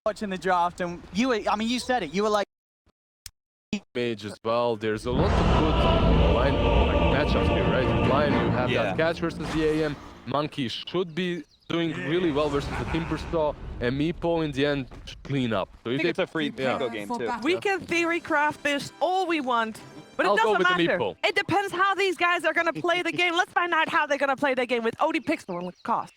Watching the draft, and you were, I mean, you said it, you were like... Mage as well. There's a lot of good line matchups here, right? Line, you have that Catch versus the AM. Monkey should be doing really well versus the Timbersaw, and Meepo in the end should clean up. So I think it's a free tango game too. We can theory craft this all we want, but it I'll go doesn't with the matter. Meepo. It depends how these guys are gonna play the game. Let's find out how they're gonna play the game with OD Pixel and Cost.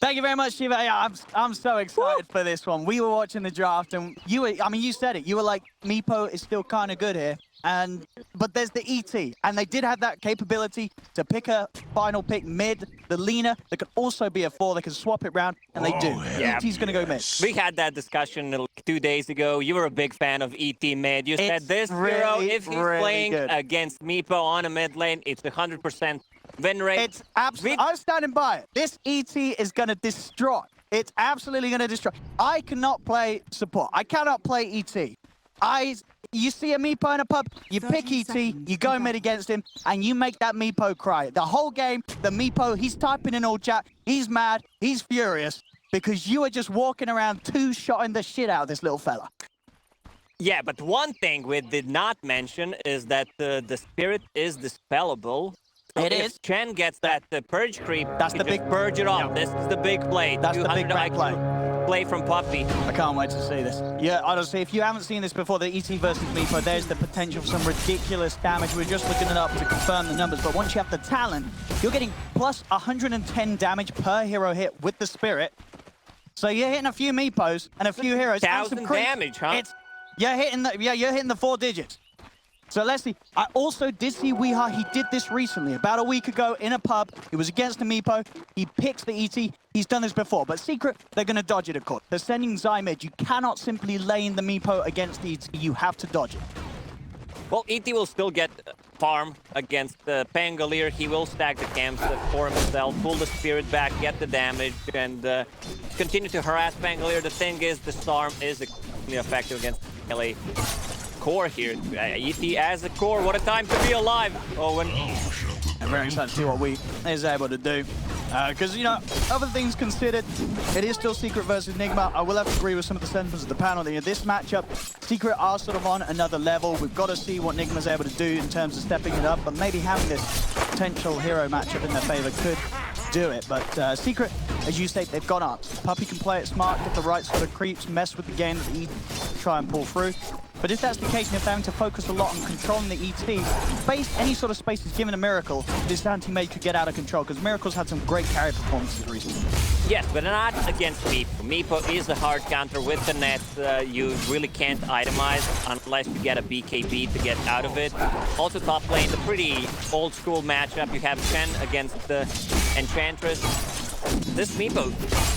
Thank you very much, Shiva. Yeah, I'm so excited for this one. We were watching the draft, and you were, I mean, you said it. You were like, Meepo is still kind of good here. But there's the ET, and they did have that capability to pick a final pick mid, the leaner. That could also be a 4. They can swap it round, and they do. Yeah. ET's going to go mid. We had that discussion 2 days ago. You were a big fan of ET mid. You said this hero, if he's playing against Meepo on a mid lane, it's 100% win rate. It's absolutely. I'm standing by it. This ET is going to destroy. It's absolutely going to destroy. I cannot play support. I cannot play ET. You see a Meepo in a pub, you pick ET, you go mid against him, and you make that Meepo cry. The whole game, the Meepo, he's typing in all chat, he's mad, he's furious, because you are just walking around two-shotting the shit out of this little fella. Yeah, but one thing we did not mention is that the spirit is dispellable. So It if is. Chen gets that purge creep, That's he the just big- purge it off. This is the big play. That's the big 200 bad play. play from Puppy. I can't wait to see this. Yeah, honestly, if you haven't seen this before, the ET versus Meepo, there's the potential for some ridiculous damage. We're just looking it up to confirm the numbers, but once you have the talent, you're getting plus 110 damage per hero hit with the spirit. So you're hitting a few Meepos and a few heroes. and some 1,000 creep. damage, huh? You're hitting the 4 digits. So let's see. I also did see Weeha. He did this recently, about a week ago in a pub. He was against a Meepo. He picks the ET. He's done this before, but Secret, they're going to dodge it, of course. They're sending Zai mid. You cannot simply lane the Meepo against the ET. You have to dodge it. Well, ET will still get farm against Pangolier. He will stack the camps for himself, pull the spirit back, get the damage, and continue to harass Pangolier. The thing is, the Storm is extremely effective against LA core here. ET as a core, what a time to be alive, Owen. I'm very excited to see what we is able to do. Because, you know, other things considered, it is still Secret versus Nigma. I will have to agree with some of the sentiments of the panel. This matchup, Secret are sort of on another level. We've got to see what Nigma's able to do in terms of stepping it up, but maybe having this potential hero matchup in their favor could do it. But Secret, as you say, they've got arms. Puppy can play it smart, get the right sort of creeps, mess with the game that he try and pull through. But if that's the case, and if they're having to focus a lot on controlling the ET, space, any sort of space is given a Miracle, this anti-mage could get out of control, because Miracle's had some great carry performances recently. Yes, but not against Meepo. Meepo is a hard counter with the net. You really can't itemize unless you get a BKB to get out of it. Also top lane, the pretty old school matchup. You have Chen against the Enchantress. This Meepo,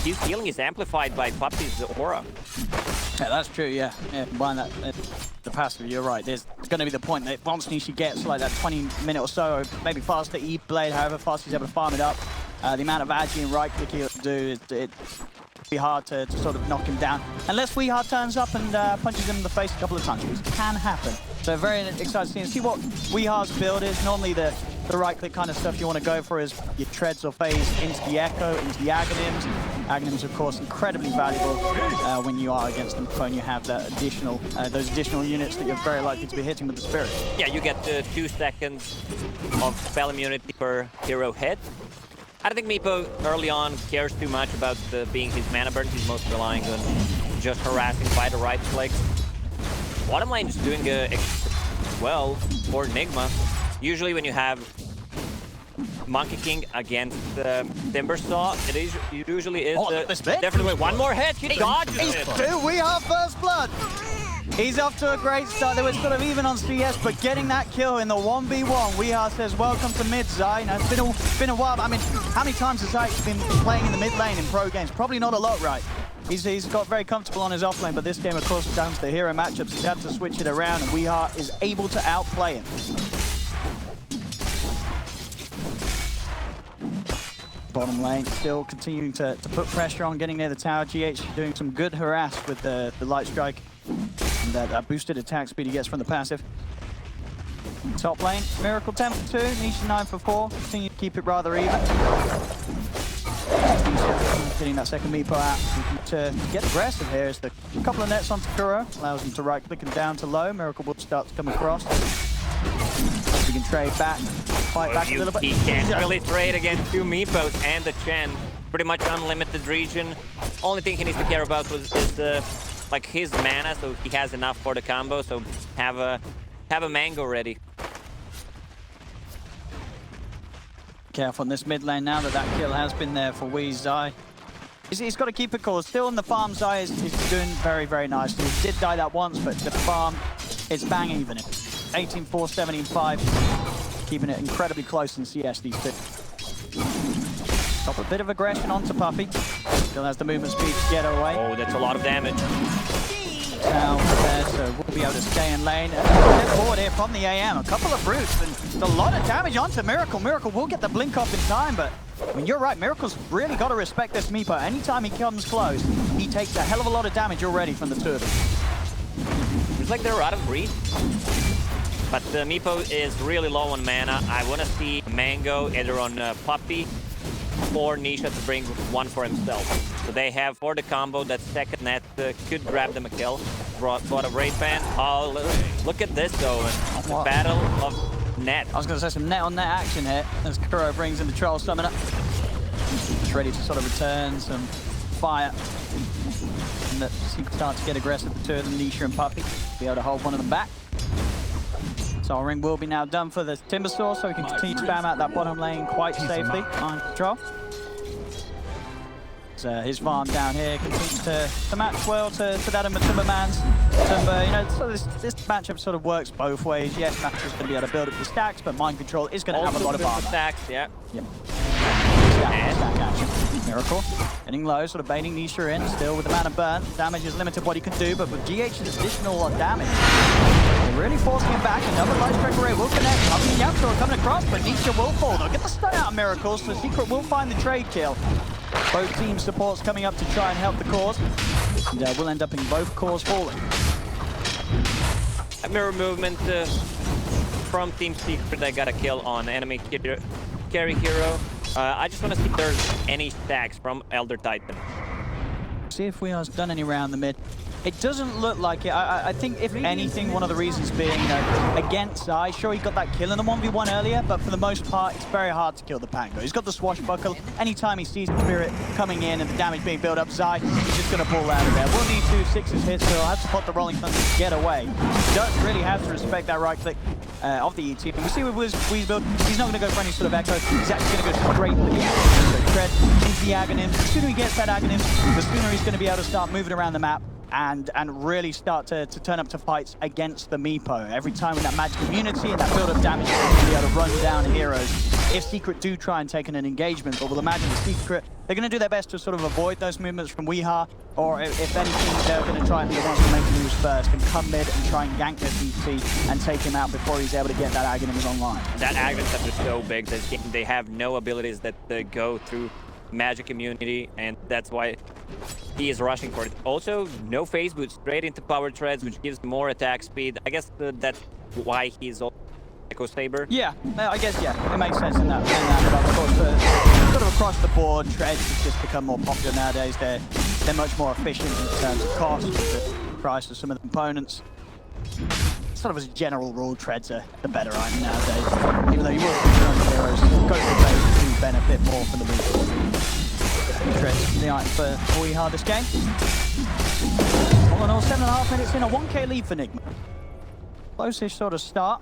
his healing is amplified by Puppy's aura. Yeah, that's true, yeah. Combine that, the passive, you're right. There's going to be the point that once Nisha gets like that 20-minute or so, or maybe faster E-Blade, however fast he's able to farm it up, the amount of agi and right-click he'll do, it'd be hard to sort of knock him down. Unless Weeha turns up and punches him in the face a couple of times, which can happen. So very excited to see what Weeha's build is. Normally the right-click kind of stuff you want to go for is your treads or phase into the Echo, into the Aghanims. Aghanims, of course, incredibly valuable when you are against them, and you have that additional, those additional units that you're very likely to be hitting with the Spirit. Yeah, you get 2 seconds of spell immunity per hero hit. I don't think Meepo early on cares too much about being his mana burn. He's most relying on just harassing by the right clicks. Bottom lane is doing well for Nigma. Usually when you have Monkey King against Timbersaw, it usually is definitely one more hit. He dodges it. Weeha first blood. He's off to a great start. They were sort of even on CS, but getting that kill in the 1v1, Weeha says, welcome to mid, Zai. You know, it's been a while, but I mean, how many times has Zai been playing in the mid lane in pro games? Probably not a lot, right? He's got very comfortable on his off lane, but this game, of course, down to the hero matchups. He's had to switch it around, and Weeha is able to outplay him. Bottom lane still continuing to put pressure on, getting near the tower. GH doing some good harass with the light strike and that boosted attack speed he gets from the passive. top lane. Miracle 10 for 2, Nisha 9 for 4. Continue to keep it rather even. Getting that second Meepo out. To get aggressive here is the couple of nets onto Kuro. Allows him to right click and down to low. Miracle will start to come across. We can trade back, fight back a little bit. He can't really trade against two Meepos and the Chen. Pretty much unlimited region. Only thing he needs to care about is like his mana, so he has enough for the combo. So have a mango ready. Careful in this mid lane now that kill has been there for Zai. He's got to keep it cool. Still in the farm, Zai is doing very, very nicely. He did die that once, but the farm is bang even. 18-4, 17-5. Keeping it incredibly close in CS, these two. Got a bit of aggression onto Puppey. Still has the movement speed to get away. Oh, that's a lot of damage. Now there, so we'll be able to stay in lane. And step forward here from the AM. A couple of brutes and a lot of damage onto Miracle. Miracle will get the blink off in time, but I mean, you're right, Miracle's really got to respect this Meepo. Anytime he comes close, he takes a hell of a lot of damage already from the two of them. It's like they're out of reach. But Meepo is really low on mana. I want to see Mango either on Puppey or Nisha to bring one for himself. So they have for the combo that second net could grab them a kill. Brought a raid ban. Oh, look at this though. And the battle of net. I was going to say some net on net action here as Kuro brings in the Troll Summoner. Just ready to sort of return some fire. And that he can start to get aggressive, the two of them, Nisha and Puppey. Be able to hold one of them back. So our ring will be now done for the Timbersaw, so we can continue to spam out that bottom lane quite safely on control. So his farm down here continues to match well to that of Timberman's. You know, so this matchup sort of works both ways. Yes, Match is going to be able to build up the stacks, but Mind Control is going to have a lot of armor. Stacks, yeah. Yep. Stack action. Miracle getting low, sort of baiting Nisha in, still with the mana burn. Damage is limited what he can do, but with GH's additional damage, they're really forcing him back. Another light strike array will connect. Puppey and Yapso are coming across, but Nisha will fall. They'll get the stun out of Miracle, so Secret will find the trade kill. Both team supports coming up to try and help the cause, and we'll end up in both cores falling. A mirror movement from Team Secret. They got a kill on enemy carry hero. I just want to see if there's any stacks from Elder Titan. See if we are done any around the mid. It doesn't look like it. I think, if anything, one of the reasons being, you know, against Zai, sure, he got that kill in the 1v1 earlier, but for the most part, it's very hard to kill the Pango. He's got the swashbuckle. Anytime he sees the Spirit coming in and the damage being built up, Zai is just going to pull out of there. We'll need 2 6s hit, so he'll have to put the Rolling Thunder to get away. He does really have to respect that right click of the ET. And we see with Weezebuild, he's not going to go for any sort of echo. He's actually going to go straight for the Aghanim. So tread into the Aghanim. The sooner he gets that Aghanim, the sooner he's going to be able to start moving around the map and really start to turn up to fights against the Meepo. Every time with that magic immunity and that build-up damage, he's going to be able to run down heroes. If Secret do try and take an engagement, but we'll imagine the Secret, they're going to do their best to sort of avoid those movements from Weeha, or if anything, they're going to try and be the ones to make moves first and come mid and try and gank this ET and take him out before he's able to get that Aghanim online. That Aghanim set is so big that they have no abilities that go through magic immunity, and that's why he is rushing for it. Also, no phase boot, straight into power treads, which gives more attack speed. I guess that's why he's also Echo Saber. Yeah, I guess, yeah, it makes sense in that but of course, sort of across the board, treads have just become more popular nowadays. They're much more efficient in terms of cost, the price of some of the components. Sort of as a general rule, treads are the better item nowadays. Even though you will see some heroes go for base to benefit more from the loot. Treads the item for Weeha this game. All in all, 7.5 minutes in, a 1k lead for Nigma. Close-ish sort of start.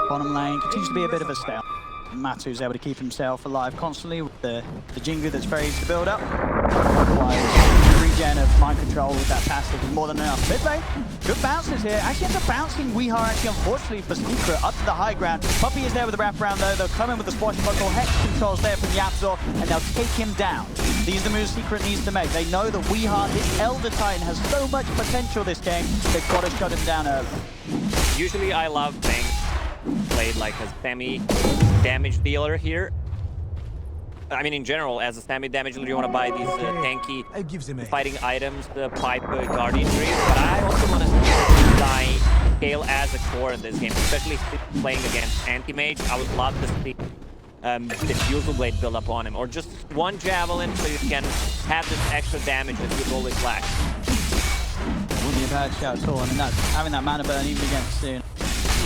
Bottom lane continues to be a bit of a stale. Matu's able to keep himself alive constantly with the Jingu that's very easy to build up. Otherwise, regen of Mind Control with that passive is more than enough. Mid lane, good bounces here. Actually ends up bouncing Weeha, actually, unfortunately for Secret, up to the high ground. Puppey is there with the wraparound though. They'll come in with the swashbuckle. Hex controls there from Yapzor, and they'll take him down. These are the moves Secret needs to make. They know that Weeha, this Elder Titan, has so much potential this game. They've got to shut him down early. Usually I love things played like a semi-damage dealer here. I mean, in general, as a semi-damage dealer, you want to buy these tanky fighting items, the pipe guardian trees, but I also want to die scale as a core in this game, especially playing against anti-mage. I would love to see the Fusil Blade build up on him, or just one Javelin so you can have this extra damage that you've always lacked. Wouldn't be a bad shout at all. I mean, having that mana burn even against the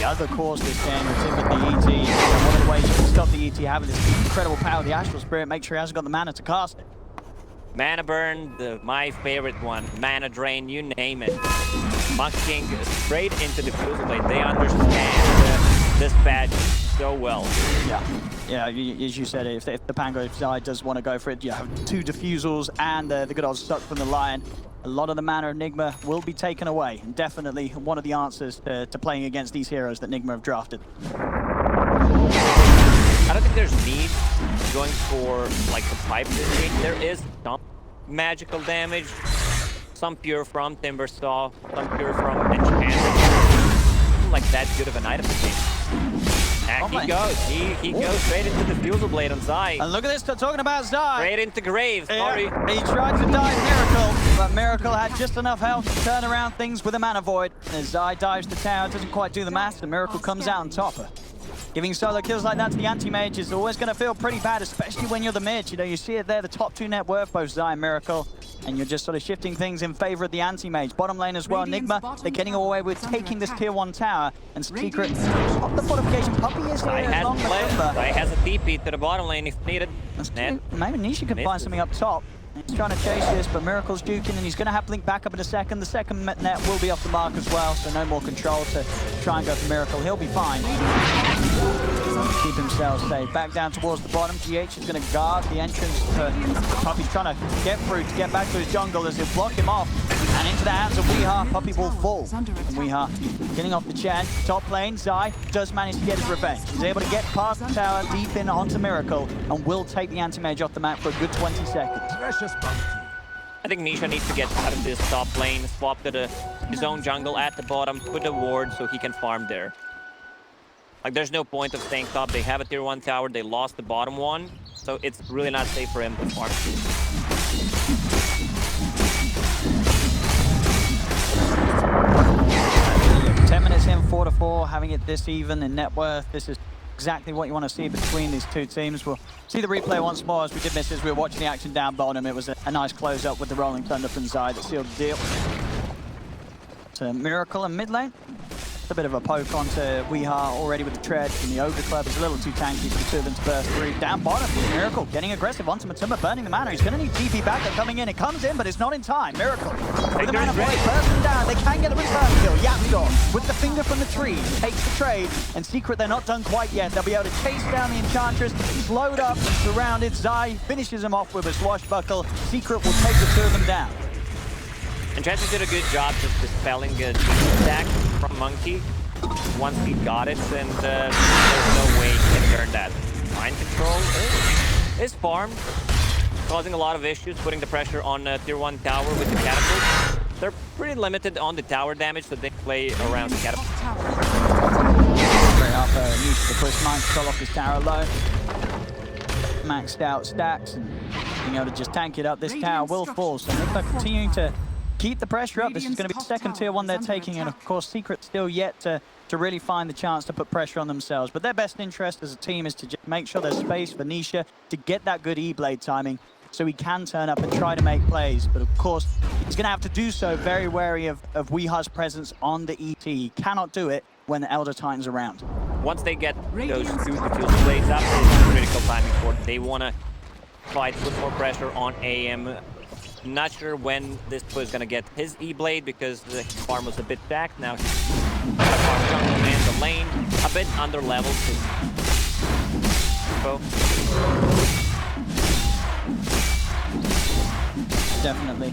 other cores this game, typically ET. One of the ways you can stop the ET having this incredible power, the Astral Spirit, make sure he hasn't got the mana to cast it. Mana burn, my favorite one. Mana drain, you name it. Monkey King straight into the Fusil Blade. They understand this badge so well. Yeah, as you said, if the Pango side does want to go for it, you have 2 defusals and the good old suck from the Lion. A lot of the mana of Nigma will be taken away, and definitely one of the answers to playing against these heroes that Nigma have drafted. I don't think there's need going for like the pipe this game. There is some magical damage, some pure from Timbersaw, some pure from Enchantment. Like that good of an item this game. And he goes. He goes straight into the Fusil Blade on Zai. And look at this, talking about Zai. Straight into grave, sorry. Yeah, he tried to dive Miracle, but Miracle had just enough health to turn around things with a mana void. As Zai dives the tower, doesn't quite do the math, and Miracle comes out on top. Giving solo kills like that to the anti-mage is always going to feel pretty bad, especially when you're the mid. You know, you see it there, the top 2 net worth, both Zai and Miracle, and you're just sort of shifting things in favor of the anti-mage. Bottom lane as well, Nigma, they're getting away with taking this tier 1 tower, and Secret up the fortification. Puppey is here along the Kumba. Zai has a TP to the bottom lane if needed. Maybe Nisha can find something up top. He's trying to chase this, but Miracle's duking, and he's going to have Blink back up in a second. The second net will be off the mark as well, so no more control to try and go for Miracle. He'll be fine. Keep himself safe. Back down towards the bottom. GH is going to guard the entrance. Puppey's trying to get through to get back to his jungle as he'll block him off. And into the hands of Weeha, Puppey will fall. And Weeha getting off the Chan. Top lane, Zai does manage to get his revenge. He's able to get past the tower, deep in onto Miracle, and will take the anti-mage off the map for a good 20 seconds. I think Nisha needs to get out of this top lane, swap to his own jungle at the bottom, put a ward so he can farm there. Like, there's no point of staying top. They have a tier 1 tower, they lost the bottom one, so it's really not safe for him to farm. 10 minutes in, 4-4, having it this even in net worth. This is exactly what you want to see between these 2 teams. We'll see the replay once more, as we did miss as we were watching the action down bottom. It was a nice close-up with the Rolling Thunder from Zai that sealed the deal. To Miracle in mid lane. A bit of a poke onto Weeha already with the tread, and the Ogre Club is a little too tanky for the 2 of them to burst through. Down bottom, Miracle getting aggressive onto Matumba, burning the mana. He's going to need TP backup coming in. It comes in, but it's not in time. Miracle with the mana void, bursting down. They can get a return kill. Yapstor with the finger from the tree takes the trade, and Secret, they're not done quite yet. They'll be able to chase down the Enchantress, slowed up, surrounded. Zai finishes him off with a swashbuckle. Secret will take the 2 of them down. Enchantress did a good job of dispelling a stack from Monkey. Once he got it, and there's no way he can turn that. Mind control is farmed, causing a lot of issues, putting the pressure on tier 1 tower with the catapult. They're pretty limited on the tower damage, so they play around the catapult. Great up Nisha to push mind control off his tower alone. Maxed out stacks, and being able to just tank it up. This tower will fall, so Nigma continuing to keep the pressure up. This is going to be the second tier 1 they're taking, and of course Secret still yet to really find the chance to put pressure on themselves. But their best interest as a team is to just make sure there's space for Nisha to get that good E-Blade timing so he can turn up and try to make plays. But of course, he's going to have to do so very wary of Weeha's presence on the ET. He cannot do it when the Elder Titan's around. Once they get those 2 Diffusal Blades up, it's critical timing for it. They want to fight, put more pressure on AM. Not sure when this was going to get his E-Blade because the farm was a bit stacked. Now he's farm jungle in the lane, a bit under leveled. Definitely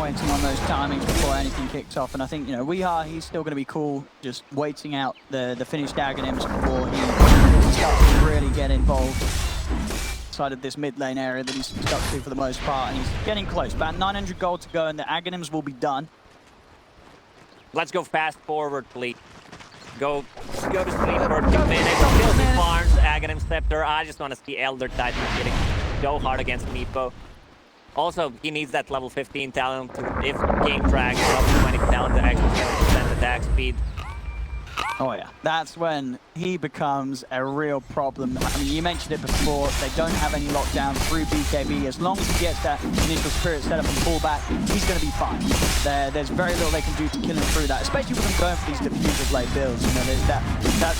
waiting on those timings before anything kicks off, and I think, you know, he's still going to be cool just waiting out the finished Aghanims before he starts to really get involved side of this mid lane area that he's stuck to for the most part, and he's getting close. About 900 gold to go, and the Aghanims will be done. Let's go fast forward, please. Go to sleep for 2 minutes. Kill the farms, Aghanim Scepter. I just want to see Elder Titan getting so hard against Meepo. Also, he needs that level 15 talent to, if game drags, level 20 talent to actually 7% attack speed. Oh yeah, that's when he becomes a real problem. I mean, you mentioned it before, they don't have any lockdown through BKB. As long as he gets that initial spirit set up and pull back, he's going to be fine. There's very little they can do to kill him through that, especially with them going for these diffusers like builds. You know,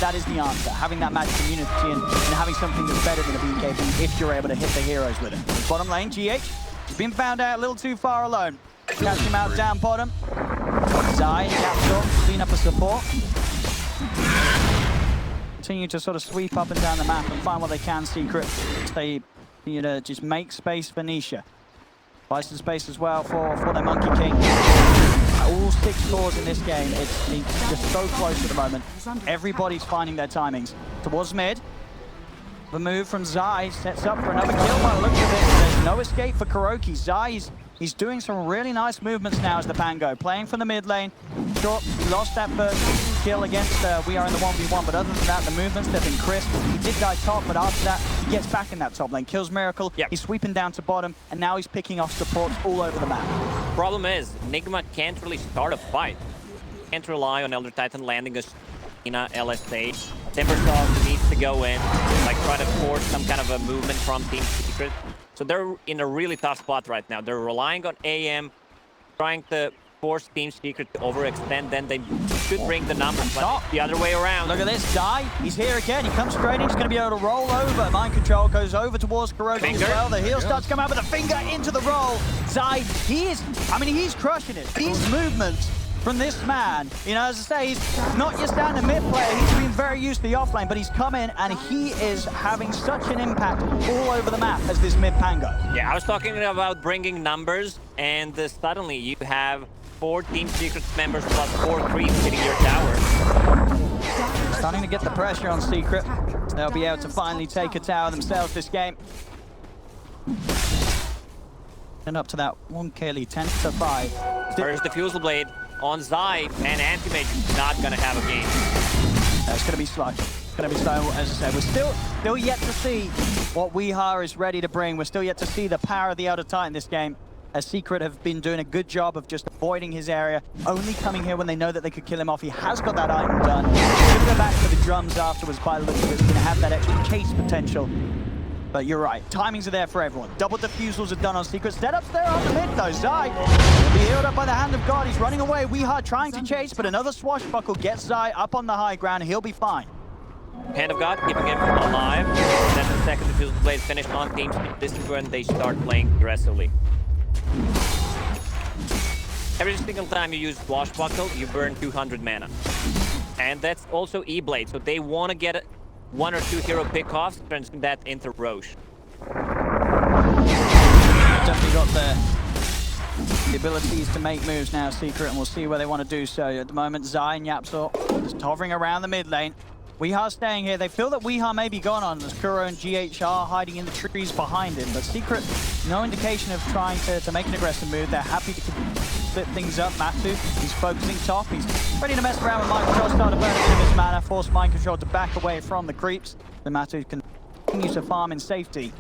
that is the answer. Having that magic immunity and having something that's better than a BKB if you're able to hit the heroes with it. Bottom lane, GH, he's been found out a little too far alone. Catch him out down bottom. Zai, Capsule, clean up a support. Continue to sort of sweep up and down the map and find what they can. Secret, they just make space for Nisha. Buy some space as well for their Monkey King. All 6 cores in this game, it's just so close at the moment. Everybody's finding their timings. Towards mid, the move from Zai sets up for another kill by the looks of it. There's no escape for Kuroki. Zai, he's doing some really nice movements now as the Pango, playing from the mid lane. Sure, he lost that first kill against We Are in the 1v1, but other than that, the movements, they've been crisp. He did die top, but after that, he gets back in that top lane, kills Miracle, he's sweeping down to bottom, and now he's picking off supports all over the map. Problem is, Nigma can't really start a fight. Can't rely on Elder Titan landing a Sina LSA. Timbersaw needs to go in, like try to force some kind of a movement from Team Secret. So they're in a really tough spot right now. They're relying on AM, trying to force Team Secret to overextend, then they should bring the numbers, but the other way around. Look at this, Zai, he's here again, he comes straight in, he's going to be able to roll over. Mind control goes over towards Kuroki as well. The heel starts to come out with a finger into the roll. Zai, he's crushing it. These movements from this man, you know, as I say, he's not your standard mid player. He's been very used to the offlane, but he's come in and he is having such an impact all over the map as this mid Pango. Yeah, I was talking about bringing numbers, and suddenly you have 4 Team Secret members plus 4 creeps hitting your tower. Starting to get the pressure on Secret. They'll be able to finally take a tower themselves this game. And up to that 1k lead, 10-5. First Diffusal Blade on Zai, and Anti-Mage is not going to have a game. It's going to be slow. It's going to be slow, as I said. We're still yet to see what Weeha is ready to bring. We're still yet to see the power of the Elder Titan in this game. As Secret have been doing a good job of just avoiding his area, only coming here when they know that they could kill him off. He has got that item done. He's going to go back to the drums afterwards by the look of it. He's going to have that extra chase potential. But you're right, timings are there for everyone. Double defusals are done on Secret. Setups there on the mid though. Zai will be healed up by the hand of God. He's running away. Weeha trying to chase, but another swashbuckle gets Zai up on the high ground. He'll be fine. Hand of God keeping him alive. Then the second Diffusal Blade finished on Teams. This is when they start playing aggressively. Every single time you use Swashbuckle, you burn 200 mana. And that's also E-Blade, so they want to get 1 or 2 hero pickoffs, turning that into Roche. Definitely got the abilities to make moves now, Secret, and we'll see where they want to do so. At the moment, Zai and Yapsor just hovering around the mid lane. Weeha staying here. They feel that Weeha may be gone on as Kuro and GH are hiding in the trees behind him, but Secret, no indication of trying to make an aggressive move. They're happy to split things up. Matu, he's focusing top. He's ready to mess around with Mind Control, start to burn a bit of his mana, force Mind Control to back away from the creeps. The Matu continues to farm in safety.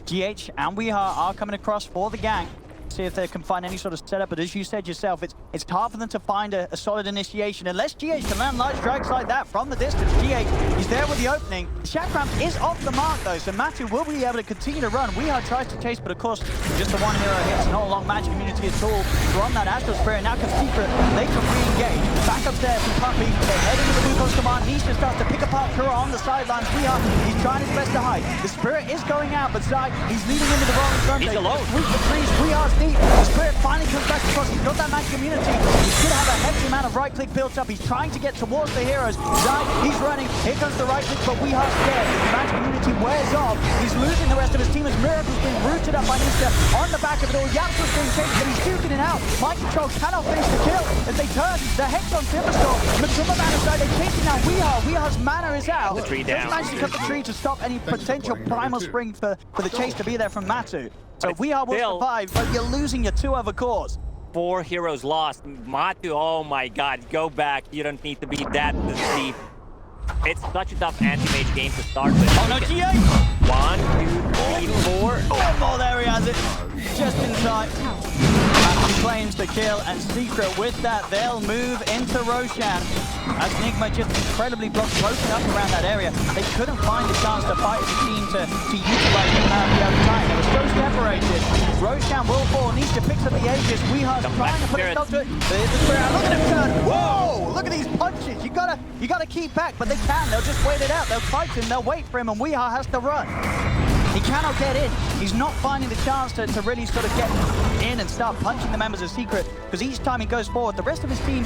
GH and Weeha are coming across for the gank. See if they can find any sort of setup, but as you said yourself, it's hard for them to find a solid initiation unless GH can land light strikes like that from the distance. GH, he's there with the opening. The Shack Ramp is off the mark though, so Matu will be able to continue to run. Weeha tries to chase, but of course, just the one hero hits, not a long magic immunity at all. From that Astral Spirit, now can Secret, they can re-engage. Back upstairs from Puppy, they head into the Wukong's command. Nisha starts to pick apart Kuro on the sidelines. Weeha, he's trying his best to hide. The Spirit is going out, but Zai, he's leading into the wrong front. He's alone. Sweep the trees, Weeha's deep. The Spirit finally comes back across. He's got that magic immunity. He should have a hefty amount of right click built up. He's trying to get towards the heroes. Zai, he's running. Here comes the right click, but Weeha's scared. The magic immunity wears off. He's losing the rest of his team as Miracle's being rooted up by Nisha. On the back of it all, Yapsor's being chased, but he's shooting it out. Mind Control cannot finish the kill. As they turn, the hex on Timberstorm. Matumba man aside, they're chasing now Weeha. Weeha's mana is out. The tree down. Just managed to cut the tree to stop any potential primal spring for the chase to be there from Matu. So Weeha will survive, but you're losing your 2 other cores. 4 heroes lost. Matu, oh my god, go back. You don't need to be that deep. It's such a tough anti-mage game to start with. Oh no, GA! 1, 2, 3, 4. One more, there he has it. Just in time. He claims the kill, and Secret with that, they'll move into Roshan. As Nigma just incredibly blocked Roshan up around that area. They couldn't find the chance to fight as a team to utilize him out the other time. They were so separated. Roshan will fall. Nisha picks up the Aegis. Weehar's trying to put a stop to it. There's the spirit. Look at him turn. Whoa! Look at these punches. You gotta keep back, but they can. They'll just wait it out. They'll fight him. They'll wait for him, and Weehar has to run. He cannot get in. He's not finding the chance to really sort of get in and start punching the members of Secret, because each time he goes forward, the rest of his team,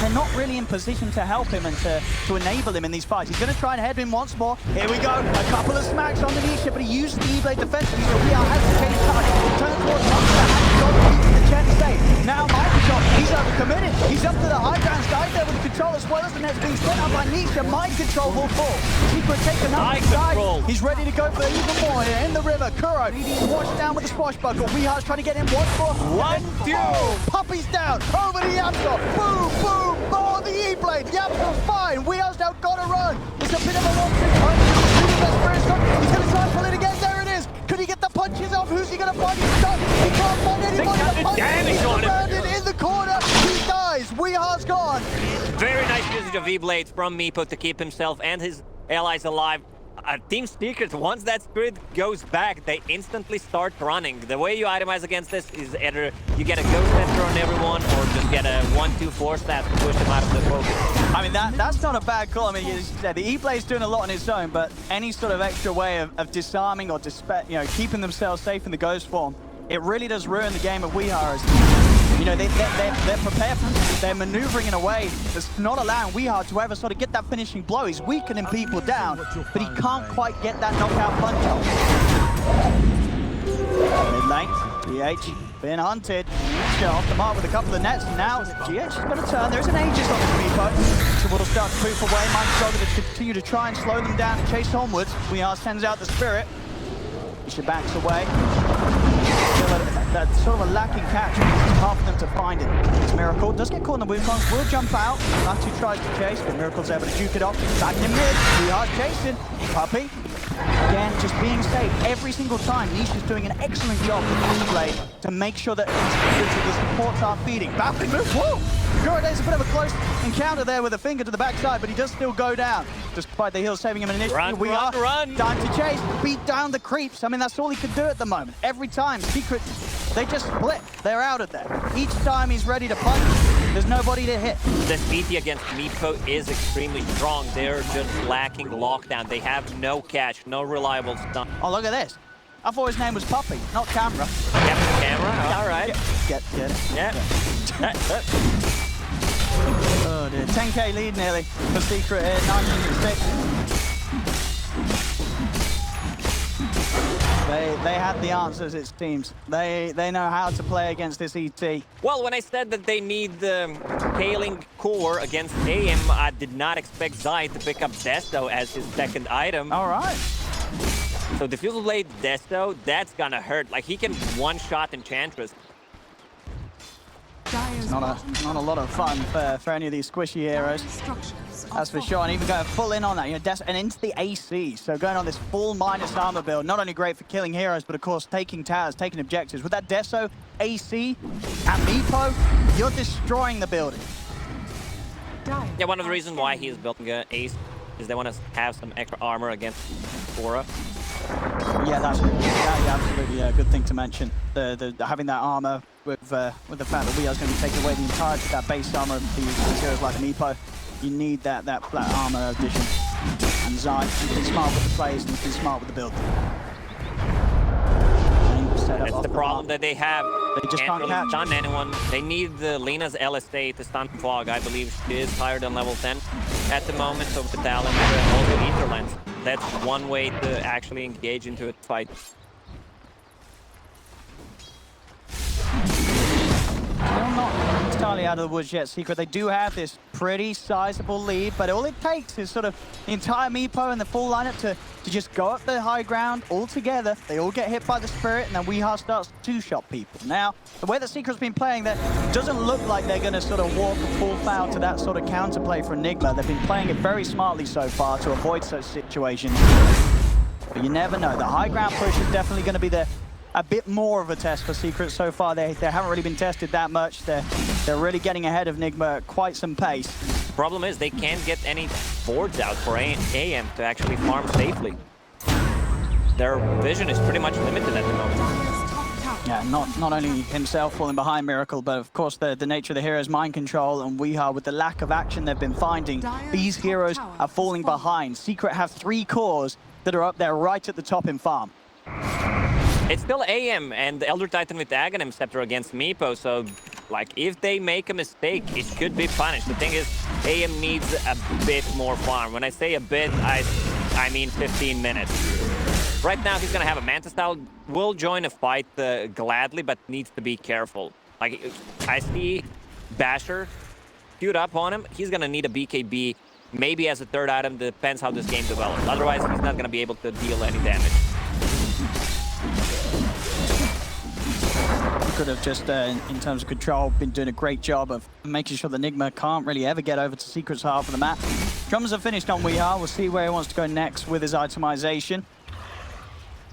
they're not really in position to help him and to enable him in these fights. He's going to try and head him once more. Here we go. A couple of smacks on the Nisha, but he used the E-Blade defensively, so Weehar has to change target. Turn towards Monster, has to go to keep the chance safe. Now Microsoft, he's overcommitted. He's up to the high ground, died there with the control as well as the net's being set up by Nisha. Mind control will fall. Secret take another side. He's ready to go for even more here in the river. Kuro, washed down with the swashbuckle. Weehar's trying to get him once more. 1, 2. Puppy's down. Over to Yamsor. Boom, boom. Oh, the E-Blade. Yamsor's fine. Weehar's now got to run. It's a bit of a long-term punch. He's going to try and pull it again. There it is. Could he get the punches off? Who's he going to find? He's stuck. He can't find anybody to punch. He's surrounded in the corner. He dies. Weehar's gone. Very nice usage of E-Blades from Meepo to keep himself and his allies alive. Team Secret, once that spirit goes back, they instantly start running. The way you itemize against this is either you get a ghost center on everyone or just get a 1-2 force stat to push them out of the focus. I mean, that's not a bad call. I mean, as you said, the E-Blade's doing a lot on its own, but any sort of extra way of disarming or keeping themselves safe in the ghost form, it really does ruin the game of Weehar. You know, they're prepared for it. They're maneuvering in a way that's not allowing Weehar to ever sort of get that finishing blow. He's weakening people down, but he can't quite get that knockout punch off. Mid lane, GH been hunted. Get off the mark with a couple of nets. Now GH is going to turn. There's an Aegis on the Meepo. So we'll start to poof away. Mind's going to continue to try and slow them down and chase onwards. Weehar sends out the spirit. Nisha backs away. That's sort of a lacking catch. It's hard for them to find it. It's Miracle. Does get caught in the Wukong. Will jump out. Latu tries to chase, but Miracle's able to juke it off. Back in mid. Weehar's chasing. Puppy. Again, just being safe every single time. Nisha's doing an excellent job with the E-Blade to make sure that the supports are feeding. Baffling move. Whoa! There's a bit of a close encounter there with a finger to the backside, but he does still go down. Despite the heal saving him initially. Run. Time to chase. Beat down the creeps. I mean, that's all he can do at the moment. Every time, Secret, they just split. They're out of there. Each time he's ready to punch, there's nobody to hit. The CT against Meepo is extremely strong. They're just lacking lockdown. They have no catch, no reliable stun. Oh, look at this. I thought his name was Puppy, not Camera. Yep, camera. All right. Get it. Yeah. Oh dear. 10k lead nearly for Secret here, 19-6. They had the answers, it seems. They know how to play against this ET. Well, when I said that they need the scaling core against AM, I did not expect Zai to pick up Desto as his second item. All right. So Diffusal Blade Desto, that's gonna hurt. Like, he can one-shot Enchantress. It's not a lot of fun for any of these squishy heroes. That's for sure, and even going full in on that, and into the AC. So going on this full minus armor build, not only great for killing heroes, but of course taking towers, taking objectives. With that Deso, AC, and Meepo, you're destroying the building. Yeah, one of the reasons why he's building an Ace is they want to have some extra armor against Aura. Yeah, that's absolutely a good thing to mention. The having that armor with the fact that Weehar's going to be taking away the entirety of that base armor of these heroes like Meepo. You need that flat armor addition. And Zai, he's been smart with the plays and he's been smart with the build. That's the problem that they have. They just can't really catch. stun anyone. They need the Lena's LSA to stun Fog. I believe she is higher than level 10 at the moment. So with the talent and also Ether Lens. That's one way to actually engage into a fight. Still not entirely out of the woods yet, Secret. They do have this pretty sizable lead, but all it takes is sort of the entire Meepo and the full lineup to just go up the high ground all together. They all get hit by the Spirit, and then WeHa starts to two-shot people. Now, the way that Secret's been playing, that doesn't look like they're going to sort of walk a full foul to that sort of counterplay for Enigma. They've been playing it very smartly so far to avoid such situations. But you never know. The high ground push is definitely going to be a bit more of a test for Secret so far. They haven't really been tested that much. They're really getting ahead of Enigma at quite some pace. The problem is they can't get any boards out for AM to actually farm safely. Their vision is pretty much limited at the moment. Yeah, not only himself falling behind Miracle, but of course the nature of the hero's mind control, and WeHa, with the lack of action they've been finding, these heroes are falling behind. Secret have 3 cores that are up there right at the top in farm. It's still AM and the Elder Titan with the Aghanim Scepter against Meepo, so like if they make a mistake, it should be punished. The thing is, AM needs a bit more farm. When I say a bit, I mean 15 minutes. Right now, he's gonna have a Manta Style, will join a fight gladly, but needs to be careful. Like, I see Basher queued up on him. He's gonna need a BKB, maybe as a 3rd item, depends how this game develops. Otherwise, he's not gonna be able to deal any damage. Could have just, in terms of control, been doing a great job of making sure that Enigma can't really ever get over to Secret's half of the map. Drummers are finished on WeHa. We'll see where he wants to go next with his itemization.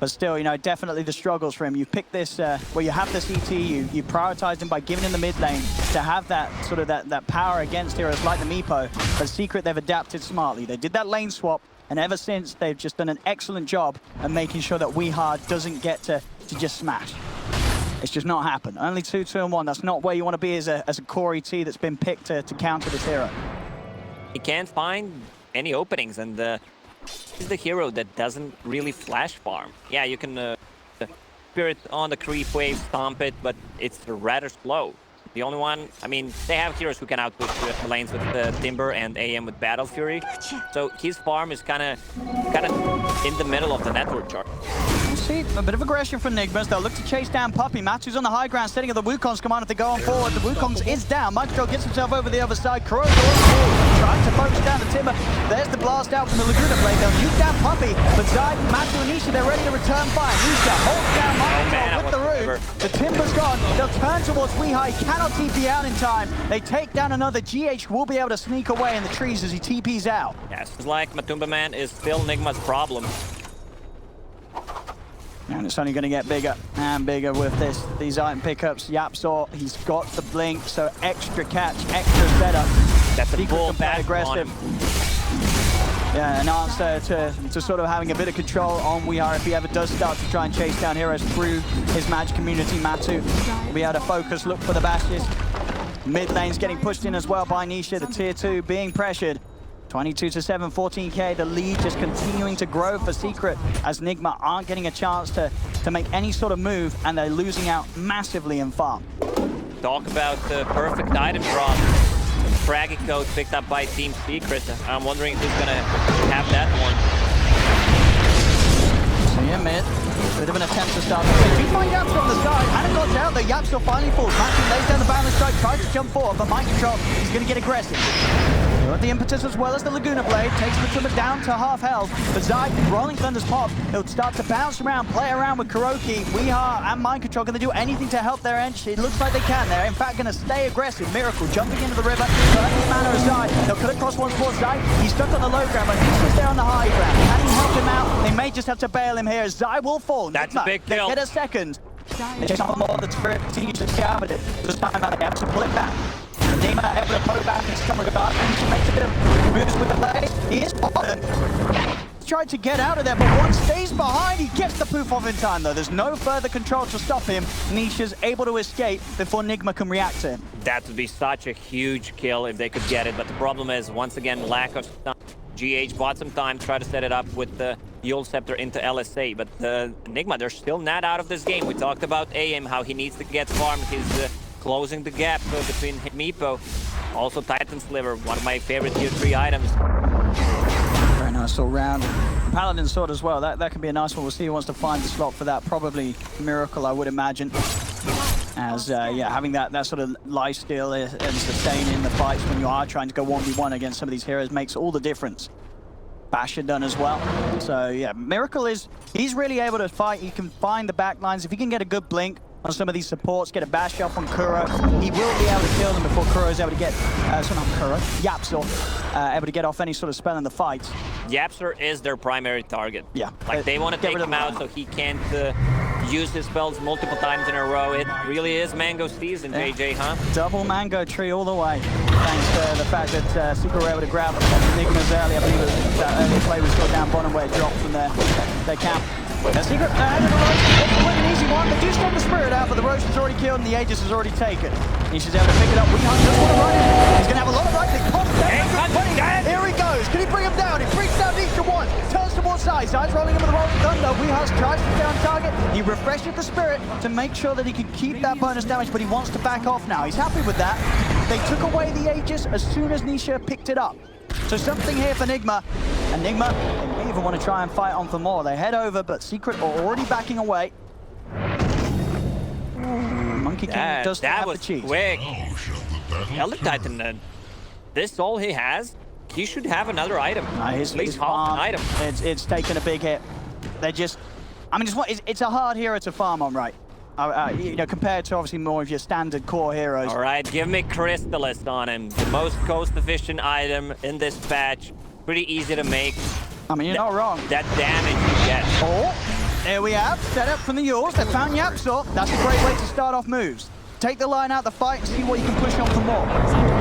But still, you know, definitely the struggles for him. You pick this, where you have this ET, you prioritized him by giving him the mid lane to have that sort of that power against heroes like the Meepo. But Secret, they've adapted smartly. They did that lane swap, and ever since, they've just done an excellent job of making sure that WeHa doesn't get to just smash. It's just not happened. Only 2-2-1. That's not where you want to be as a core ET that's been picked to counter this hero. He can't find any openings, and he's the hero that doesn't really flash farm. Yeah, you can Spirit on the creep wave, stomp it, but it's rather slow. The only one, I mean, they have heroes who can outpush the lanes with Timber and AM with Battle Fury. So his farm is kind of in the middle of the network chart. We'll see a bit of aggression from Enigmas. They'll look to chase down Puppey. Matsu's on the high ground, setting up the Wukong's command if they go on forward. The Wukong's is down. Micro gets himself over the other side. Kuroko trying to focus down the Timber. There's the blast out from the Laguna blade. They'll nuke down Puppey, but Zide, Matsu, and Nisha, they're ready to return fire. Nisha holds down Micro with the root. The Timber's gone. They'll turn towards WeHa. He cannot TP out in time. They take down another. GH will be able to sneak away in the trees as he TPs out. Yes, it's like Matumba Man is still Enigma's problem. And it's only going to get bigger and bigger with these item pickups. Yapsaw, he's got the blink, so extra catch, extra setup. That's a full back aggressive. Yeah, an answer to sort of having a bit of control on WeHa if he ever does start to try and chase down heroes through his match community. Matsu will be able to focus, look for the bashes. Mid lane's getting pushed in as well by Nisha, the tier 2 being pressured. 22-7, 14k, the lead just continuing to grow for Secret as Enigma aren't getting a chance to make any sort of move, and they're losing out massively in farm. Talk about the perfect item drop. Fraggy code picked up by Team Secret. I'm wondering who's gonna have that one. So yeah, mid. Bit of an attempt to start. They do find Yaps from the side, and it got down. The Yaps still finally falls. Matthew lays down the balance strike, tries to jump forward, but mind control, he's going to get aggressive. Got the impetus as well as the Laguna Blade, takes the Timber down to half health. But Zide, Rolling Thunder's pop, he'll start to bounce around, play around with Kuroki. WeHa and Mind Control going to do anything to help their edge. It looks like they can. They're in fact going to stay aggressive. Miracle jumping into the river, burning the mana aside. They'll cut across once more. Zide, he's stuck on the low ground, but he's just there on the high ground. Can he help him out? They may just have to bail him here. Zide will fall. That's a big kill. They get a second. They chase on more. The Spirit continues to scour it. This time they have to pull it back. Nima able to pull it back and come regard, and she makes a bit of moves with the play. He is spotted. Tried to get out of there, but one stays behind. He gets the poof off in time, though. There's no further control to stop him. Nisha's able to escape before Enigma can react to him. That would be such a huge kill if they could get it, but the problem is, once again, lack of time. GH bought some time, tried to set it up with the Yule Scepter into LSA, but Enigma, they're still not out of this game. We talked about AM, how he needs to get farmed. He's closing the gap between Meepo. Also Titan Sliver, one of my favorite tier 3 items. Very nice all round. Paladin Sword as well, that could be a nice one. We'll see who wants to find the slot for that. Probably Miracle, I would imagine. As, yeah, having that sort of lifesteal and sustain in the fights when you are trying to go 1v1 against some of these heroes makes all the difference. Basher done as well. So, yeah, Miracle he's really able to fight. He can find the backlines. If he can get a good blink on some of these supports, get a bash off on Kuro, he will be able to kill them before Kuro is able to get, sorry, not Kuro, Yapsor, able to get off any sort of spell in the fight. Yapsor is their primary target. Yeah. Like, they want to take him out so he can't use his spells multiple times in a row. It really is Mango season, yeah. JJ, huh? Double Mango tree all the way. Thanks to the fact that Secret were able to grab Enigmas early. I believe that early play was still down bottom where it dropped from their camp. Secret added a Roche. It's quite an easy one. They do stop the Spirit out, but the Roche is already killed and the Aegis is already taken. Nisha's able to pick it up. WeHunt just want to run in. He's going to have a lot of right. They cost him. Here he goes. Can he bring him down? He brings down Nisha once. Turns towards side. Side's rolling him with the rolling thunder. WeHunt tries to stay on target. He refreshes the Spirit to make sure that he can keep that bonus damage, but he wants to back off now. He's happy with that. They took away the Aegis as soon as Nisha picked it up. So something here for Enigma. Enigma, they may even want to try and fight on for more. They head over, but Secret are already backing away. Monkey King does have the cheese. Quick. Elder Titan, this is all he has. He should have another item. At least half an item. It's taken a big hit. They're just, I mean, it's a hard hero to farm on, right? You know, compared to obviously more of your standard core heroes. All right, give me Crystalist on him. The most cost-efficient item in this patch. Pretty easy to make. I mean, you're not wrong. That damage you get. Oh, there we have. Set up from the Yules. They found Yapsor. That's a great way to start off moves. Take the line out the fight and see what you can push on for more.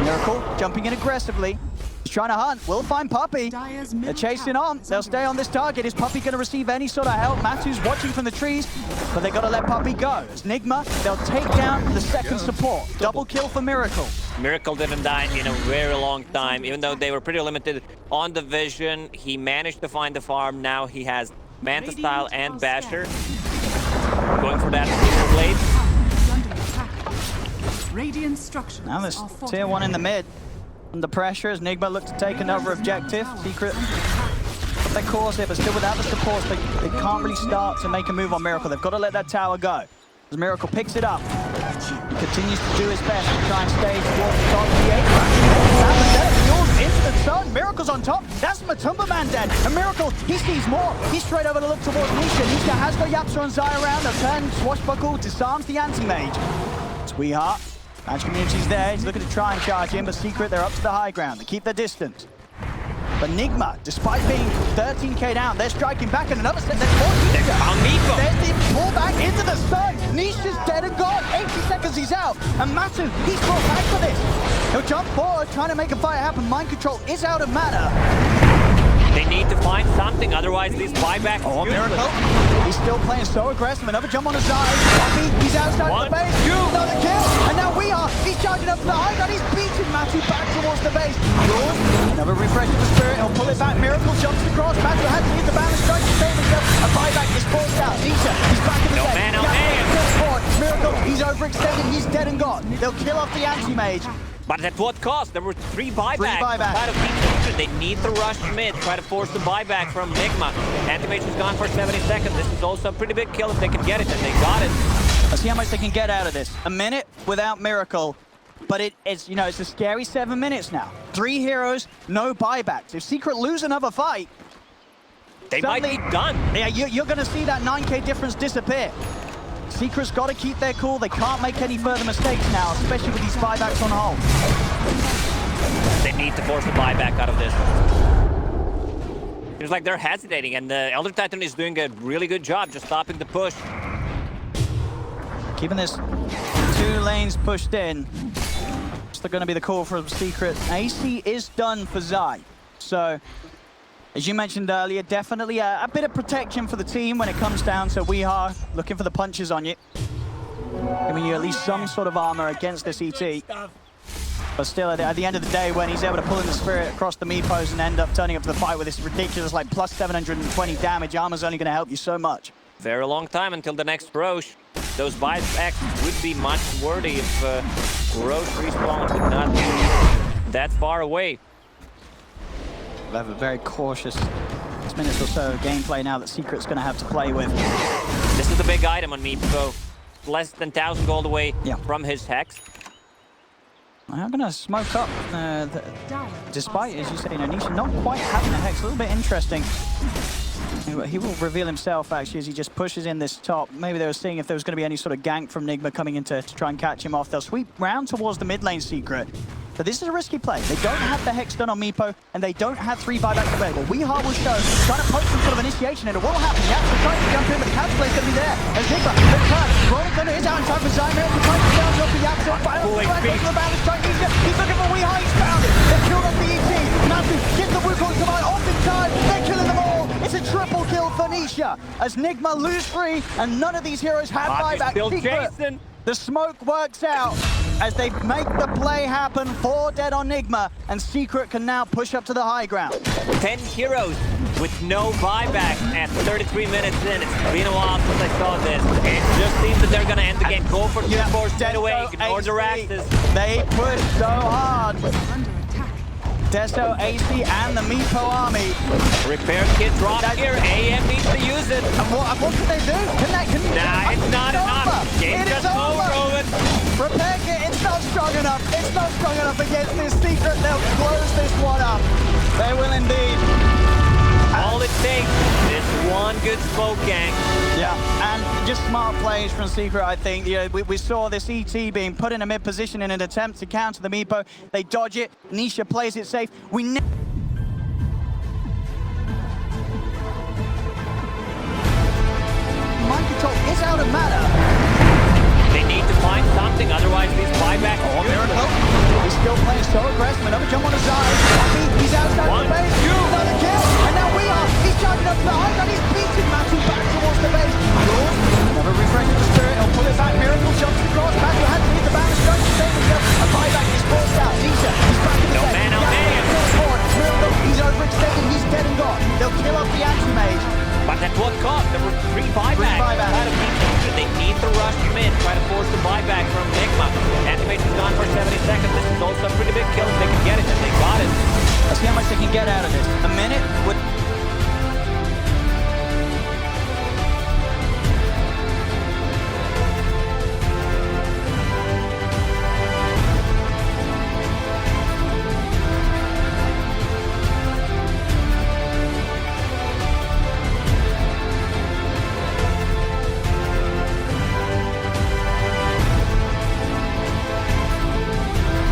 Miracle jumping in aggressively. He's trying to hunt. Will find Puppey. They're chasing on. They'll stay on this target. Is Puppey going to receive any sort of help? Matu's watching from the trees, but they got to let Puppey go. As Nigma, they'll take down the second support. Double kill for Miracle. Miracle didn't die in a very long time, even though they were pretty limited on the vision. He managed to find the farm. Now he has Manta Style and Basher. Going for that blade. Now there's tier 1 in the mid. Under pressure as Nigma look to take another objective. Secret, they cause it, but still without the supports, they can't really start to make a move on Miracle. They've got to let that tower go. As Miracle picks it up, he continues to do his best to try and stay towards the top of the 8. Into the sun. Miracle's on top. That's Matumba Man dead. And Miracle, he sees more. He's straight over to look towards Nisha. Nisha has got Yapsor and Zai around. They'll turn Swashbuckle, disarms the anti-mage. Sweetheart. Match Community's there, he's looking to try and charge in, but Secret, they're up to the high ground. They keep their distance. But Nigma, despite being 13k down, they're striking back in another set. There's the pullback into the sun. Nisha's dead and gone. 80 seconds, he's out. And Matu, he's brought back for this. He'll jump forward, trying to make a fight happen. Mind control is out of mana. They need to find something, otherwise these buybacks. Oh, Miracle. He's still playing so aggressive. Another jump on his side. He's outside the base. Another kill. And now he's charging up to the high ground. He's beating Matu back towards the base. Another refresh of the Spirit. He'll pull it back. Miracle jumps across. Matu has to use the balance strike to save himself. A buyback is forced out. Nisha, he's back in the game. Miracle, he's overextended. He's dead and gone. They'll kill off the anti-mage. But at what cost? There were 3 buybacks. They need to rush mid, try to force the buyback from Nigma. Anti-Mage is gone for 70 seconds. This is also a pretty big kill if they can get it, and they got it. Let's see how much they can get out of this. A minute without Miracle, but it's, you know, it's a scary 7 minutes now. 3 heroes, no buybacks. If Secret lose another fight, they might be done. Yeah, you're going to see that 9k difference disappear. Secret's got to keep their cool. They can't make any further mistakes now, especially with these buybacks on hold. They need to force the buyback out of this. Seems like they're hesitating, and the Elder Titan is doing a really good job just stopping the push. Keeping this 2 lanes pushed in. Still going to be the call from Secret. AC is done for Zai. So, as you mentioned earlier, definitely a bit of protection for the team when it comes down to WeHa looking for the punches on you. Giving you at least some sort of armor against this ET. But still, at the end of the day, when he's able to pull in the Spirit across the Meepos and end up turning up to the fight with this ridiculous, like, plus 720 damage, armor's only going to help you so much. Very long time until the next Roche. Those buybacks would be much worthy if Roche respawn would not be that far away. We'll have a very cautious 6 minutes or so of gameplay now that Secret's going to have to play with. This is the big item on Meepo. less than 1,000 gold away from his Hex. I'm going to smoke up, despite, as you say, Nisha not quite having a Hex. A little bit interesting. He will reveal himself, actually, as he just pushes in this top. Maybe they were seeing if there was going to be any sort of gank from Nigma coming in to try and catch him off. They'll sweep round towards the mid lane Secret. But this is a risky play. They don't have the Hex done on Meepo, and they don't have 3 buybacks available. Weehar will show, trying to poke some sort of initiation, and it will happen. Yap's trying to jump in, but the counter play's going to be there. As Nigma, the turn, Ronan Thunder is out in time for Zymer. He's trying to down off the Yap's on fire. The balance trying to he's looking for Weehar, he's found it. They've killed off the ET. Nasu gets the Wukong command off in time. They're killing them all. It's a triple kill for Nisha, as Nigma lose 3, and none of these heroes have buyback. Secret. The smoke works out as they make the play happen. 4 dead on Nigma, and Secret can now push up to the high ground. 10 heroes with no buyback at 33 minutes in. It's been a while since I saw this. It just seems that they're going to end the game. Go for 2-4 straight away. Ignore the Raxes. They push so hard. Deso, AC, and the Meepo army. Repair kit drop here. AM needs to use it. And what can they do? Nah, it's not enough. Game just over, Rowan. Repair kit, it's not strong enough. It's not strong enough against this Secret. They'll close this one up. They will indeed. All it takes is one good smoke gang. Yeah, and just smart plays from Secret, I think. You know, we saw this ET being put in a mid position in an attempt to counter the Meepo. They dodge it. Nisha plays it safe. Mind control is out of mana. They need to find something, otherwise these buybacks. Oh, Miracle. He's still playing so aggressive. Another jump on his side. He's outside the base. Another kill. And now he's charging up to the high ground. He's beating Matthew back towards the base. Another refresh of the spirit. He'll pull it back. Miracle jumps across. Matthew has to hit the balance. Trying to save himself. A buyback is forced out. Nisha, he's back in the base. Man, oh man. Miracle, he's overextended. He's dead and gone. They'll kill off the anti-mage. But at what cost? There were 3 buybacks. Out of each. They need to rush him in, try to force the buyback from Nigma. Animation's gone for 70 seconds. This is also a pretty big kill if they can get it, and they got it. Let's see how much they can get out of this. A minute with